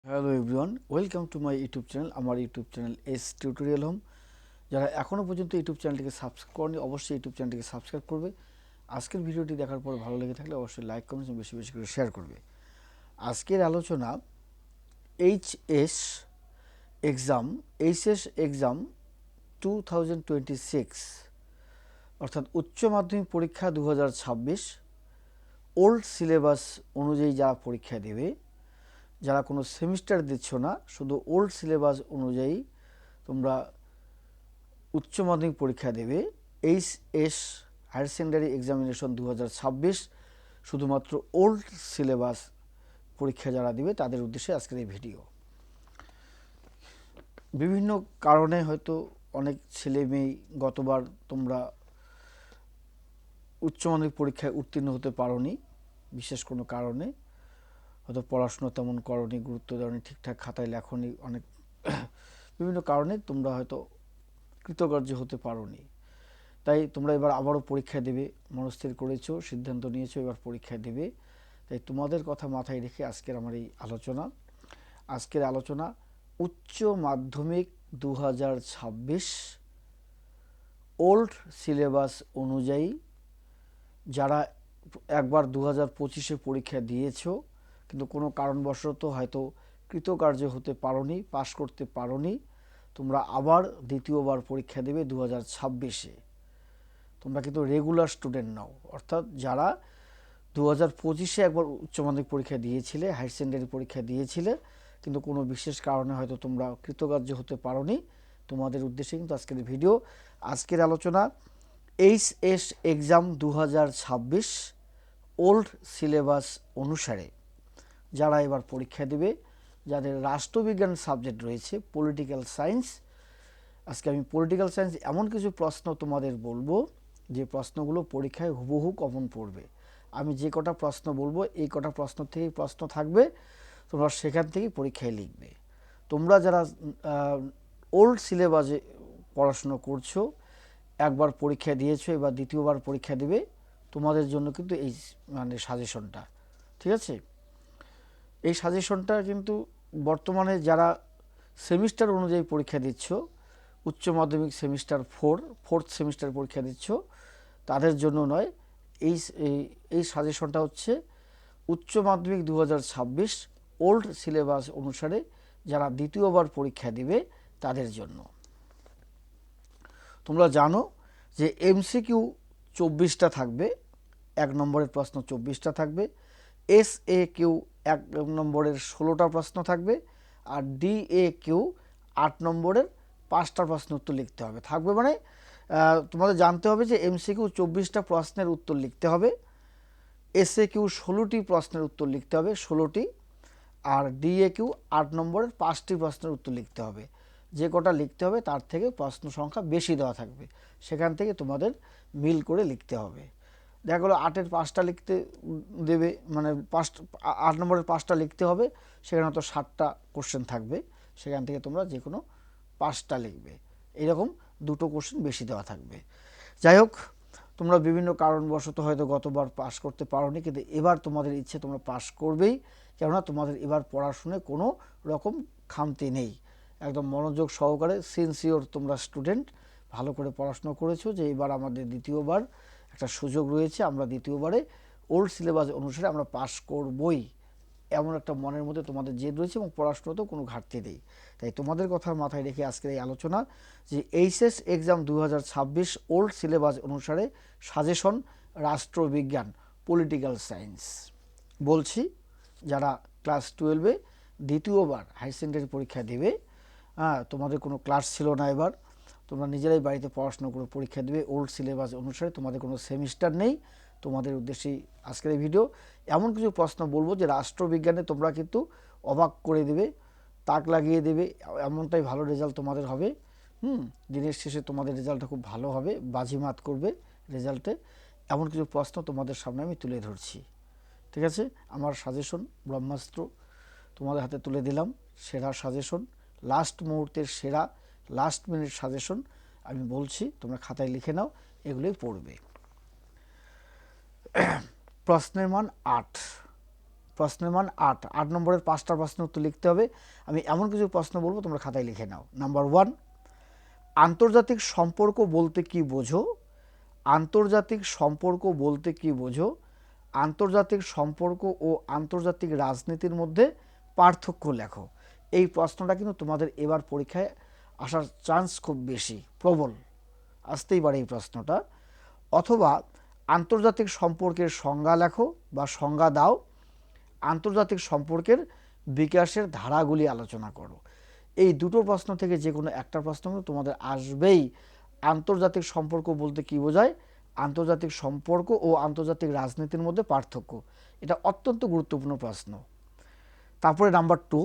Hello everyone, welcome to my YouTube channel. আমার YouTube channel S tutorial home. যারা এখনও পর্যন্ত ইউটিউব চ্যানেলটিকে সাবস্ক্রাইব করেনি অবশ্যই ইউটিউব চ্যানেলটিকে সাবস্ক্রাইব করবে। আজকের ভিডিওটি দেখার পর ভালো লেগে থাকলে অবশ্যই লাইক কমেন্ট বেশি বেশি করে শেয়ার করবে। আজকের আলোচনা এইচএস এক্সাম 2026 অর্থাৎ উচ্চ মাধ্যমিক পরীক্ষা 2026 ওল্ড সিলেবাস অনুযায়ী যারা পরীক্ষা দেবে, যারা কোনো সেমিস্টার দিচ্ছ না, শুধু ওল্ড সিলেবাস অনুযায়ী তোমরা উচ্চ মাধ্যমিক পরীক্ষা দেবে, এইচএস হায়ার সেকেন্ডারি এক্সামিনেশন 2026 শুধুমাত্র ওল্ড সিলেবাস পরীক্ষা যারা দিবে তাদের উদ্দেশ্যে আজকের এই ভিডিও। বিভিন্ন কারণে হয়তো অনেক ছেলে মেয়ে গতবার তোমরা উচ্চ মাধ্যমিক পরীক্ষায় উত্তীর্ণ হতে পারোনি, বিশেষ কোনো কারণে হয়তো পড়াশোনা তেমন করনি, গুরুত্ব দেওনি, ঠিকঠাক খাতায় লেখনি, অনেক বিভিন্ন কারণে তোমরা হয়তো কৃতকার্য হতে পারোনি। তাই তোমরা এবার আবারও পরীক্ষা দেবে, মনস্থির করেছো, সিদ্ধান্ত নিয়েছো এবার পরীক্ষা দেবে। তাই তোমাদের কথা মাথায় রেখে আজকের আমার এই আলোচনা উচ্চ মাধ্যমিক 2026 ওল্ড সিলেবাস অনুযায়ী যারা একবার 2025-এ পরীক্ষা দিয়েছো কিন্তু কোনো কারণবশত হয়তো কৃতকার্য হতে পারোনি, পাশ করতে পারোনি, তোমরা আবার দ্বিতীয়বার পরীক্ষা দেবে 2026-এ। তোমরা কিন্তু রেগুলার স্টুডেন্ট নাও, অর্থাৎ যারা 2025-এ একবার উচ্চ মাধ্যমিক পরীক্ষা দিয়েছিলে, হায়ার সেকেন্ডারি পরীক্ষা দিয়েছিলে, কিন্তু কোনো বিশেষ কারণে হয়তো তোমরা কৃতকার্য হতে পারোনি, তোমাদের উদ্দেশ্যে কিন্তু আজকের ভিডিও। আজকের আলোচনা এইচএস এক্সাম 2026 ওল্ড সিলেবাস অনুসারে যারা এবার পরীক্ষা দেবে, যাদের রাষ্ট্রবিজ্ঞান সাবজেক্ট রয়েছে, পলিটিক্যাল সায়েন্স। আজকে আমি পলিটিক্যাল সায়েন্স এমন কিছু প্রশ্ন তোমাদের বলবো যে প্রশ্নগুলো পরীক্ষায় হুবহু কমন পড়বে। আমি যে কটা প্রশ্ন বলবো এই কটা প্রশ্ন থেকেই প্রশ্ন থাকবে, তোমরা সেখান থেকেই পরীক্ষায় লিখবে। তোমরা যারা ওল্ড সিলেবাসে পড়াশুনো করছো, একবার পরীক্ষা দিয়েছো, এবার দ্বিতীয়বার পরীক্ষা দেবে, তোমাদের জন্য কিন্তু এই সাজেশনটা, ঠিক আছে? এই সাজেশনটা কিন্তু বর্তমানে যারা সেমিস্টার অনুযায়ী পরীক্ষা দিচ্ছ, উচ্চ মাধ্যমিক সেমিস্টার ফোর্থ সেমিস্টার পরীক্ষা দিচ্ছ, তাদের জন্য নয়। এই এই সাজেশনটা হচ্ছে উচ্চ মাধ্যমিক 2026 ওল্ড সিলেবাস অনুসারে যারা দ্বিতীয়বার পরীক্ষা দিবে তাদের জন্য। তোমরা জানো যে এমসিকিউ 24টা থাকবে, 1 নম্বরের প্রশ্ন 24টা থাকবে, এসএকিউ 1 নম্বরের 16টা প্রশ্ন থাকবে, আর ডিএকিউ 8 নম্বরের 5টা প্রশ্ন উত্তর লিখতে হবে থাকবে। মানে তোমাদের জানতে হবে যে এমসিকিউ 24টা প্রশ্নের উত্তর লিখতে হবে, এসএকিউ 16টি প্রশ্নের উত্তর লিখতে হবে 16টি, আর ডিএকিউ 8 নম্বরের 5টি প্রশ্নের উত্তর লিখতে হবে। যে কটা লিখতে হবে তার থেকে প্রশ্ন সংখ্যা বেশি দেওয়া থাকবে, সেখান থেকে তোমাদের মিল করে লিখতে হবে। দেখা গেলো 8-এর 5টা লিখতে দেবে, মানে 8 নম্বরের 5টা লিখতে হবে, সেখানে তো 7টা কোশ্চেন থাকবে, সেখান থেকে তোমরা যে কোনো 5টা লিখবে। এরকম দুটো কোশ্চেন বেশি দেওয়া থাকবে। যাই হোক, তোমরা বিভিন্ন কারণবশত হয়তো গতবার পাস করতে পারোনি, কিন্তু এবার তোমাদের ইচ্ছে তোমরা পাস করবেই, কেননা তোমাদের এবার পড়াশোনায় কোনো রকম খামতি নেই। একদম মনোযোগ সহকারে সিনসিওর তোমরা স্টুডেন্ট, ভালো করে পড়াশোনা করেছো যে এবার আমাদের দ্বিতীয়বার একটা সুযোগ রয়েছে, আমরা দ্বিতীয়বারে ওল্ড সিলেবাস অনুসারে আমরা পাস করবই, এমন একটা মনের মধ্যে তোমাদের জেদ রয়েছে এবং পড়াশোনাতেও কোনো ঘাটতি নেই। তাই তোমাদের কথা মাথায় রেখে আজকের এই আলোচনা যে এইচএস এক্সাম 2026 ওল্ড সিলেবাস অনুসারে সাজেশন রাষ্ট্রবিজ্ঞান পলিটিক্যাল সায়েন্স। বলছি, যারা ক্লাস 12-এ দ্বিতীয়বার হায়ার সেকেন্ডারি পরীক্ষা দেবে, তোমাদের কোনো ক্লাস ছিল না, এবার তোমরা নিজেরাই বাড়িতে পড়াশোনা করে পরীক্ষা দেবে ওল্ড সিলেবাস অনুসারে, তোমাদের কোনো সেমিস্টার নেই, তোমাদের উদ্দেশ্যেই আজকের এই ভিডিও। এমন কিছু প্রশ্ন বলবো যে রাষ্ট্রবিজ্ঞানে তোমরা কিন্তু অবাক করে দেবে, তাক লাগিয়ে দেবে, এমনটাই ভালো রেজাল্ট তোমাদের হবে। দিনের শেষে তোমাদের রেজাল্টটা খুব ভালো হবে, বাজিমাত করবে রেজাল্টে। এমন কিছু প্রশ্ন তোমাদের সামনে আমি তুলে ধরছি, ঠিক আছে? আমার সাজেশন ব্রহ্মাস্ত্র তোমাদের হাতে তুলে দিলাম, সেরা সাজেশন, লাস্ট মুহূর্তের সেরা, লাস্ট মিনিট সাজেশন আমি বলছি, তোমরা খাতায় লিখে নাও, এগুলোই পড়বে। প্রশ্নের মান 8, প্রশ্নের মান 8। 8 নম্বরের 5টা প্রশ্ন উত্তর লিখতে হবে। আমি এমন কিছু প্রশ্ন বলবো, তোমরা খাতায় লিখে নাও। নাম্বার 1, আন্তর্জাতিক সম্পর্ক বলতে কি বোঝো? আন্তর্জাতিক সম্পর্ক বলতে কি বোঝো? আন্তর্জাতিক সম্পর্ক ও আন্তর্জাতিক রাজনীতির মধ্যে পার্থক্য লেখো। এই প্রশ্নটা কিন্তু তোমাদের এবার পরীক্ষায় আসার চান্স খুব বেশি, প্রবল আসতেই পারে এই প্রশ্নটা। অথবা আন্তর্জাতিক সম্পর্কের সংজ্ঞা লেখো বা সংজ্ঞা দাও, আন্তর্জাতিক সম্পর্কের বিকাশের ধারাগুলি আলোচনা করো। এই দুটো প্রশ্ন থেকে যে কোনো একটা প্রশ্ন কিন্তু তোমাদের আসবেই। আন্তর্জাতিক সম্পর্ক বলতে কি বোঝায়, আন্তর্জাতিক সম্পর্ক ও আন্তর্জাতিক রাজনীতির মধ্যে পার্থক্য, এটা অত্যন্ত গুরুত্বপূর্ণ প্রশ্ন। তারপরে নাম্বার 2,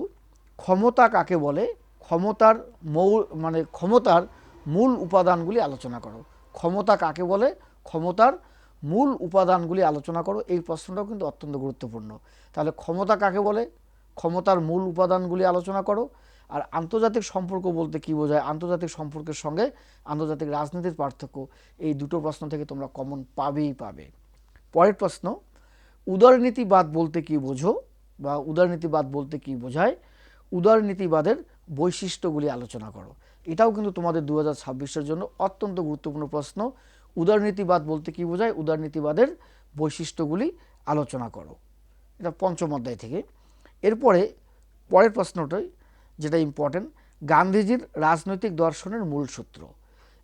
ক্ষমতা কাকে বলে? ক্ষমতার ক্ষমতার মূল উপাদানগুলি আলোচনা করো। ক্ষমতা কাকে বলে? ক্ষমতার মূল উপাদানগুলি আলোচনা করো। এই প্রশ্নটাও কিন্তু অত্যন্ত গুরুত্বপূর্ণ। তাহলে ক্ষমতা কাকে বলে, ক্ষমতার মূল উপাদানগুলি আলোচনা করো। আর আন্তর্জাতিক সম্পর্ক বলতে কি বোঝায়, আন্তর্জাতিক সম্পর্কের সঙ্গে আন্তর্জাতিক রাজনীতির পার্থক্য, এই দুটো প্রশ্ন থেকে তোমরা কমন পাবেই পাবে। পরের প্রশ্ন, উদারনীতিবাদ বলতে কি বোঝো বা উদারনীতিবাদ বলতে কি বোঝায়? উদারনীতিবাদের বৈশিষ্ট্যগুলি আলোচনা করো। এটাও কিন্তু তোমাদের 2026-এর জন্য অত্যন্ত গুরুত্বপূর্ণ প্রশ্ন। উদারনীতিবাদ বলতে কি বোঝায়, উদারনীতিবাদের বৈশিষ্ট্যগুলি আলোচনা করো। এটা পঞ্চম অধ্যায় থেকে। এরপরে পরের প্রশ্নটাই যেটা ইম্পর্টেন্ট, গান্ধীজির রাজনৈতিক দর্শনের মূল সূত্র।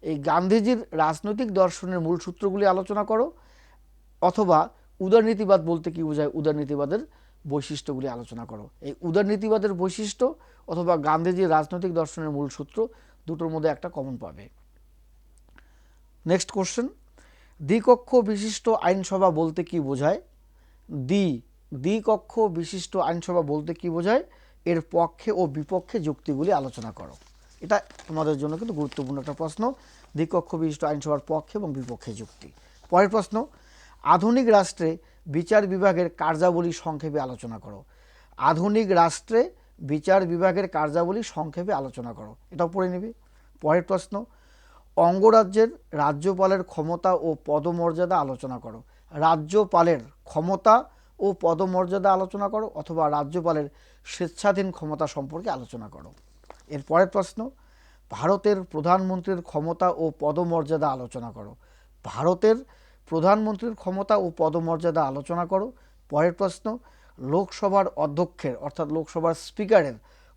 এই গান্ধীজির রাজনৈতিক দর্শনের মূল সূত্রগুলি আলোচনা করো। অথবা উদারনীতিবাদ বলতে কি বোঝায়, উদারনীতিবাদের বৈশিষ্ট্যগুলি আলোচনা করো। এই উদারনীতিবাদের বৈশিষ্ট্য অথবা গান্ধীজির রাজনৈতিক দর্শনের মূল সূত্র, দুটোর মধ্যে একটা কমন পাবে। নেক্সট কোশ্চেন, দ্বিকক্ষ বিশিষ্ট আইনসভা বলতে কি বোঝায়? দ্বিকক্ষ বিশিষ্ট আইনসভা বলতে কি বোঝায়? এর পক্ষে ও বিপক্ষে যুক্তিগুলি আলোচনা করো। এটা তোমাদের জন্য কিন্তু গুরুত্বপূর্ণ একটা প্রশ্ন, দ্বিকক্ষ বিশিষ্ট আইনসভার পক্ষে এবং বিপক্ষে যুক্তি। পরের প্রশ্ন, আধুনিক রাষ্ট্রে বিচার বিভাগের কার্যাবলী সংক্ষেপে আলোচনা করো। আধুনিক রাষ্ট্রে বিচার বিভাগের কার্যাবলী সংক্ষেপে আলোচনা করো, এটাও পড়ে নেবে। পরের প্রশ্ন, অঙ্গরাজ্যের রাজ্যপালের ক্ষমতা ও পদমর্যাদা আলোচনা করো। রাজ্যপালের ক্ষমতা ও পদমর্যাদা আলোচনা করো অথবা রাজ্যপালের স্বেচ্ছাধীন ক্ষমতা সম্পর্কে আলোচনা করো। এর পরের প্রশ্ন, ভারতের প্রধানমন্ত্রীর ক্ষমতা ও পদমর্যাদা আলোচনা করো। ভারতের প্রধানমন্ত্রীর ক্ষমতা ও পদমর্যাদা আলোচনা করো। পরের প্রশ্ন, লোকসভার অধ্যক্ষের অর্থাৎ লোকসভার স্পিকারের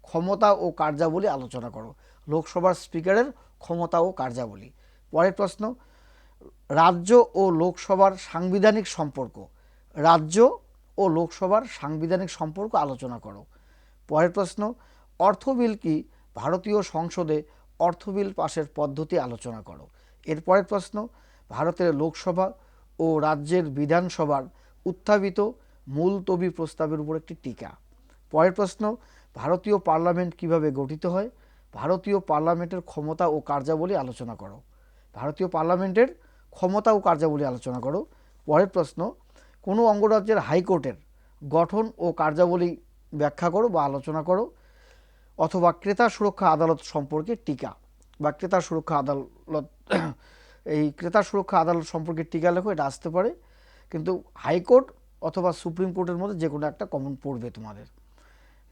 ক্ষমতা ও কার্যাবলী আলোচনা করো। লোকসভার স্পিকারের ক্ষমতা ও কার্যাবলী। পরের প্রশ্ন, রাজ্য ও লোকসভার সাংবিধানিক সম্পর্ক। রাজ্য ও লোকসভার সাংবিধানিক সম্পর্ক আলোচনা করো। পরের প্রশ্ন, অর্থ বিল কি? ভারতীয় সংসদে অর্থ বিল পাশের পদ্ধতি আলোচনা করো। এর পরের প্রশ্ন, ভারতের লোকসভা ও রাজ্যের বিধানসভার উত্থাপিত মুলতবি প্রস্তাবের উপর একটি টিকা। পরের প্রশ্ন, ভারতীয় পার্লামেন্ট কিভাবে গঠিত হয়? ভারতীয় পার্লামেন্টের ক্ষমতা ও কার্যাবলী আলোচনা করো। ভারতীয় পার্লামেন্টের ক্ষমতা ও কার্যাবলী আলোচনা করো। পরের প্রশ্ন, কোনো অঙ্গরাজ্যের হাইকোর্টের গঠন ও কার্যাবলী ব্যাখ্যা করো বা আলোচনা করো। অথবা ক্রেতা সুরক্ষা আদালত সম্পর্কে টিকা বা ক্রেতা সুরক্ষা আদালত, এই ক্রেতা সুরক্ষা আদালত সম্পর্কে টিকা লেখো, এটা আসতে পারে। কিন্তু হাইকোর্ট অথবা সুপ্রিম কোর্টের মধ্যে যে কোনো একটা কমন পড়বে তোমাদের,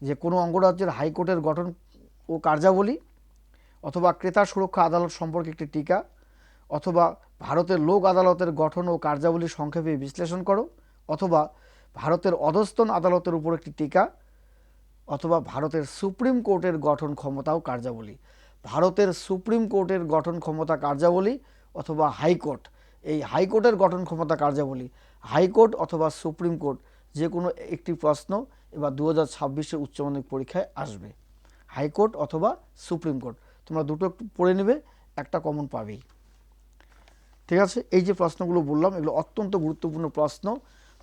যে কোনো অঙ্গরাজ্যের হাইকোর্টের গঠন ও কার্যাবলী, অথবা ক্রেতা সুরক্ষা আদালত সম্পর্কে একটি টিকা, অথবা ভারতের লোক আদালতের গঠন ও কার্যাবলী সংক্ষেপে বিশ্লেষণ করো, অথবা ভারতের অধস্তন আদালতের উপর একটি টিকা, অথবা ভারতের সুপ্রিম কোর্টের গঠন ক্ষমতা ও কার্যাবলী। ভারতের সুপ্রিম কোর্টের গঠন ক্ষমতা কার্যাবলী অথবা হাইকোর্ট, এই হাইকোর্টের গঠন ক্ষমতা কার্যাবলী, হাইকোর্ট অথবা সুপ্রিম কোর্ট যে কোনো একটি প্রশ্ন এবার 2026-এর উচ্চ মাধ্যমিক পরীক্ষায় আসবে। হাইকোর্ট অথবা সুপ্রিম কোর্ট, তোমরা দুটো একটু পড়ে নেবে, একটা কমন পাবেই। ঠিক আছে, এই যে প্রশ্নগুলো বললাম এগুলো অত্যন্ত গুরুত্বপূর্ণ প্রশ্ন।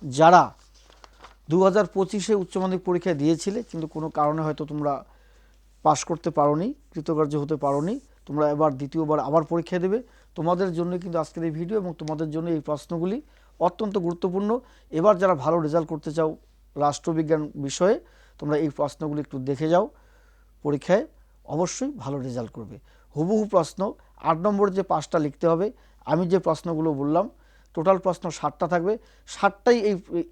যারা 2025-এ উচ্চ মাধ্যমিক পরীক্ষা দিয়েছিলে কিন্তু কোনো কারণে হয়তো তোমরা পাশ করতে পারোনি, কৃতকার্য হতে পারোনি, তোমরা এবার দ্বিতীয়বার আবার পরীক্ষা দেবে, তোমাদের জন্য কিন্তু আজকের এই ভিডিও এবং তোমাদের জন্য এই প্রশ্নগুলি অত্যন্ত গুরুত্বপূর্ণ। এবার যারা ভালো রেজাল্ট করতে চাও রাষ্ট্রবিজ্ঞান বিষয়ে, তোমরা এই প্রশ্নগুলি একটু দেখে যাও, পরীক্ষায় অবশ্যই ভালো রেজাল্ট করবে। হুবহু প্রশ্ন 8 নম্বরের যে 5টা লিখতে হবে, আমি যে প্রশ্নগুলো বললাম টোটাল প্রশ্ন 60টা থাকবে, 60টাই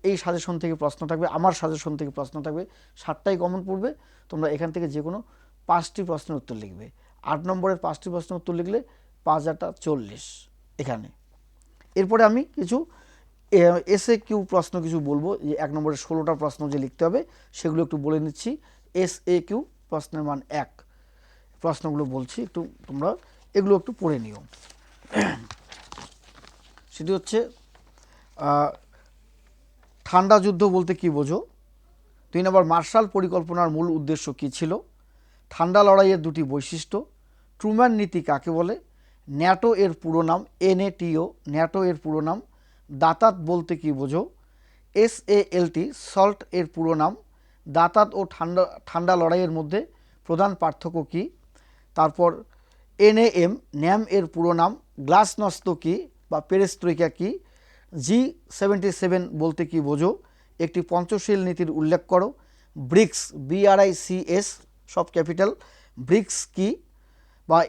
এই সাজেশন থেকে প্রশ্ন থাকবে, আমার সাজেশন থেকে প্রশ্ন থাকবে, 60টাই কমন পড়বে। তোমরা এখান থেকে যে কোনো 5টি প্রশ্নের উত্তর লিখবে। 8 নম্বরের 5টি প্রশ্নের উত্তর লিখলে 5/40 এখানে। এরপরে আমি কিছু এসএ কিউ প্রশ্ন কিছু বলবো, যে 1 নম্বরের 16টা প্রশ্ন যে লিখতে হবে সেগুলো একটু বলে নিচ্ছি। এসএ কিউ প্রশ্নের মান 1 প্রশ্নগুলো বলছি, একটু তোমরা এগুলো একটু পড়ে নিও। সেটি হচ্ছে ঠান্ডা যুদ্ধ বলতে কি বোঝো? 2 নম্বর, মার্শাল পরিকল্পনার মূল উদ্দেশ্য কী ছিল? ঠান্ডা লড়াইয়ের দুটি বৈশিষ্ট্য, ট্রুম্যান নীতি কাকে বলে? ন্যাটো এর পুরো নাম, NATO ন্যাটো এর পুরো নাম। দাঁতাত বলতে কি বোঝো? SALT সল্ট এর পুরো নাম। দাঁতাত ও ঠান্ডা লড়াইয়ের মধ্যে প্রধান পার্থক্য কী? তারপর NAM ন্যাম এর পুরো নাম। গ্লাসনস্ত কি বা পেরেস্ত্রৈকা কি? G77 বলতে কি বোঝো? একটি পঞ্চশীল নীতির উল্লেখ করো। ব্রিক্স BRICS সব ক্যাপিটাল, ব্রিক্স কি? বা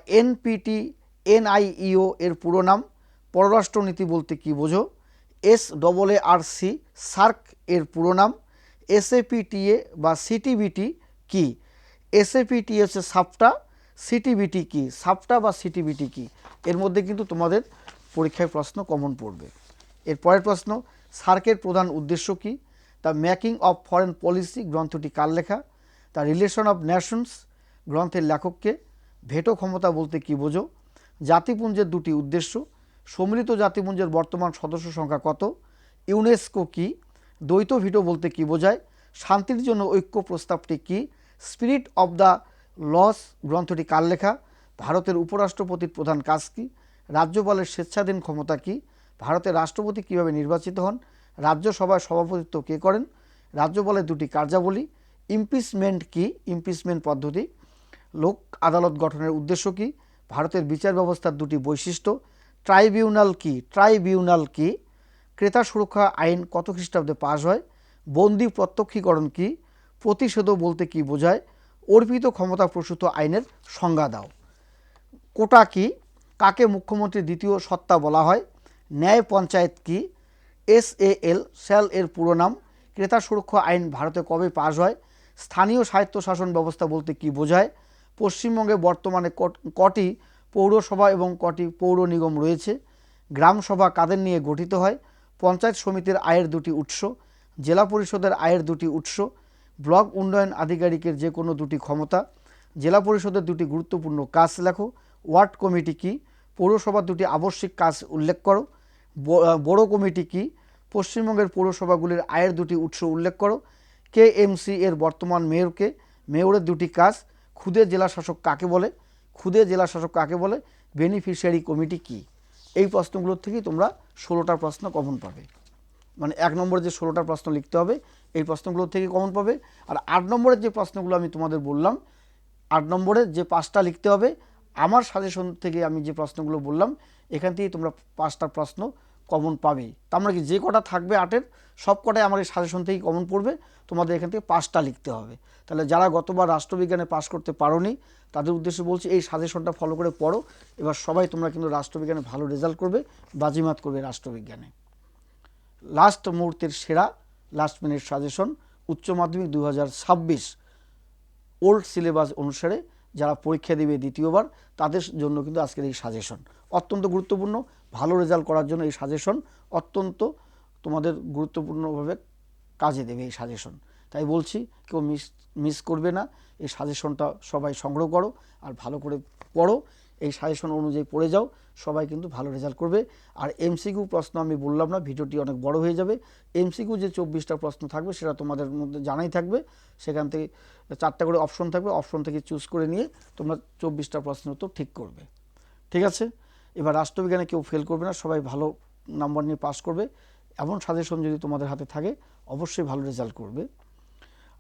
NIEO এর পুরো নাম। পররাষ্ট্রনীতি বলতে কি বোঝো? SAARC সার্ক এর পুরো নাম। SAPTA বা CTBT কি? SAPTA হচ্ছে সাপটা, CTBT কি? সাপটা বা CTBT কি? এর মধ্যে কিন্তু তোমাদের পরীক্ষায় প্রশ্ন কমন পড়বে। এর পরের প্রশ্ন, সার্কের প্রধান উদ্দেশ্য কি? The making of foreign policy গ্রন্থটি কার লেখা? দ্য রিলেশন অফ নেশনস গ্রন্থের লেখককে? ভেটো ক্ষমতা বলতে কি বোঝো? জাতিপুঞ্জের দুটি উদ্দেশ্য। সম্মিলিত জাতিপুঞ্জের বর্তমান সদস্য সংখ্যা কত? ইউনেস্কো কি? দ্বৈত ভিটো বলতে কি বোঝায়? শান্তির জন্য ঐক্য প্রস্তাবটি কি? স্পিরিট অব দ্য লস গ্রন্থটি কার লেখা? ভারতের উপরাষ্ট্রপতির প্রধান কাজ কি? রাজ্যপালের স্বেচ্ছাধীন ক্ষমতা কি? ভারতের রাষ্ট্রপতি কিভাবে নির্বাচিত হন? রাজ্যসভায় সভাপতিত্ব কে করেন? রাজ্যপালের দুটি কার্যাবলী। ইমপিচমেন্ট কি? ইমপিচমেন্ট পদ্ধতি। লোক আদালত গঠনের উদ্দেশ্য কি? ভারতের বিচার ব্যবস্থার দুটি বৈশিষ্ট্য। ট্রাইব্যুনাল কি? ট্রাইব্যুনাল কি? ক্রেতা সুরক্ষা আইন কত খ্রিস্টাব্দে পাশ হয়? বন্দি প্রত্যক্ষীকরণ কি? প্রতিষেধ বলতে কি বোঝায়? অর্পিত ক্ষমতা প্রসূত আইনের সংজ্ঞা দাও। কোটা কি? কাকে মুখ্যমন্ত্রীর দ্বিতীয় সত্তা বলা হয়? ন্যায় পঞ্চায়েত কি? SAL স্যাল এর পুরো নাম। ক্রেতা সুরক্ষা আইন ভারতে কবে পাশ হয়? স্থানীয় স্বায়ত্তশাসন ব্যবস্থা বলতে কি বোঝায়? পশ্চিমবঙ্গে বর্তমানে কটি পৌরসভা এবং কটি পৌর নিগম রয়েছে? গ্রাম সভা কাদের নিয়ে গঠিত হয়? পঞ্চায়েত সমিতির আয়ের দুটি উৎস। জেলা পরিষদের আয়ের দুটি উৎস। ব্লক উন্নয়ন আধিকারিকের যে কোনো দুটি ক্ষমতা। জেলা পরিষদের দুটি গুরুত্বপূর্ণ কাজ লেখো। ওয়ার্ড কমিটি কি? পৌরসভার দুটি আবশ্যিক কাজ উল্লেখ করো। বড় কমিটি কি? পশ্চিমবঙ্গের পৌরসভাগুলির আয়ের দুটি উৎস উল্লেখ করো। KMC এর বর্তমান মেয়রকে? মেয়রের দুটি কাজ। ক্ষুদে জেলা শাসক কাকে বলে? ক্ষুদে জেলা শাসক কাকে বলে? বেনিফিশিয়ারি কমিটি কি? এই প্রশ্নগুলোর থেকেই তোমরা 16টা প্রশ্ন কমন পাবে। মানে 1 নম্বরে যে 16টা প্রশ্ন লিখতে হবে এই প্রশ্নগুলোর থেকে কমন পাবে। আর 8 নম্বরের যে প্রশ্নগুলো আমি তোমাদের বললাম, 8 নম্বরে যে 5টা লিখতে হবে, আমার সাজেশন থেকে আমি যে প্রশ্নগুলো বললাম এখান থেকেই তোমরা 5টা প্রশ্ন কমন পাবেই। তার মানে কি, যে কটা থাকবে 8-এর সব কটাই আমার এই সাজেশন থেকেই কমন পড়বে। তোমাদের এখান থেকে 5টা লিখতে হবে। তাহলে যারা গতবার রাষ্ট্রবিজ্ঞানে পাশ করতে পারোনি তাদের উদ্দেশ্যে বলছি, এই সাজেশনটা ফলো করে পড়ো। এবার সবাই তোমরা কিন্তু রাষ্ট্রবিজ্ঞানে ভালো রেজাল্ট করবে, বাজিমাত করবে রাষ্ট্রবিজ্ঞানে। লাস্ট মুহূর্তের সেরা লাস্ট মিনিট সাজেশন উচ্চ মাধ্যমিক 2026 ওল্ড সিলেবাস অনুসারে যারা পরীক্ষা দেবে দ্বিতীয়বার তাদের জন্য কিন্তু আজকের এই সাজেশন অত্যন্ত গুরুত্বপূর্ণ। ভালো রেজাল্ট করার জন্য এই সাজেশন অত্যন্ত তোমাদের গুরুত্বপূর্ণভাবে কাজে দেবে এই সাজেশন। তাই বলছি, কেউ মিস করবে না। এই সাজেশনটা সবাই সংগ্রহ করো আর ভালো করে পড়ো। এই সাজেশন অনুযায়ী পড়ে যাও, সবাই কিন্তু ভালো রেজাল্ট করবে। আর MCQ প্রশ্ন আমি বললাম না, ভিডিওটি অনেক বড় হয়ে যাবে। MCQ যে 24টা প্রশ্ন থাকবে সেটা তোমাদের মধ্যে জানাই থাকবে। সেখান থেকে 4টা করে অপশন থাকবে, অপশন থেকে চুজ করে নিয়ে তোমরা 24টা প্রশ্ন উত্তর ঠিক করবে। ঠিক আছে? এবার রাষ্ট্রবিজ্ঞানে কেউ ফেল করবে না, সবাই ভালো নাম্বার নিয়ে পাস করবে। এমন সাজেশন যদি তোমাদের হাতে থাকে অবশ্যই ভালো রেজাল্ট করবে।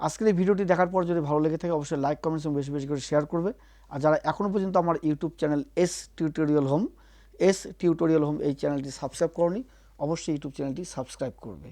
আজকের এই ভিডিওটি দেখার পর যদি ভালো লেগে থাকে অবশ্যই লাইক, কমেন্টস এবং বেশি বেশি করে শেয়ার করবে। আর যারা এখনও পর্যন্ত আমার YouTube channel S tutorial home এই চ্যানেলটি সাবস্ক্রাইব করনি, অবশ্যই ইউটিউব চ্যানেলটি সাবস্ক্রাইব করবে।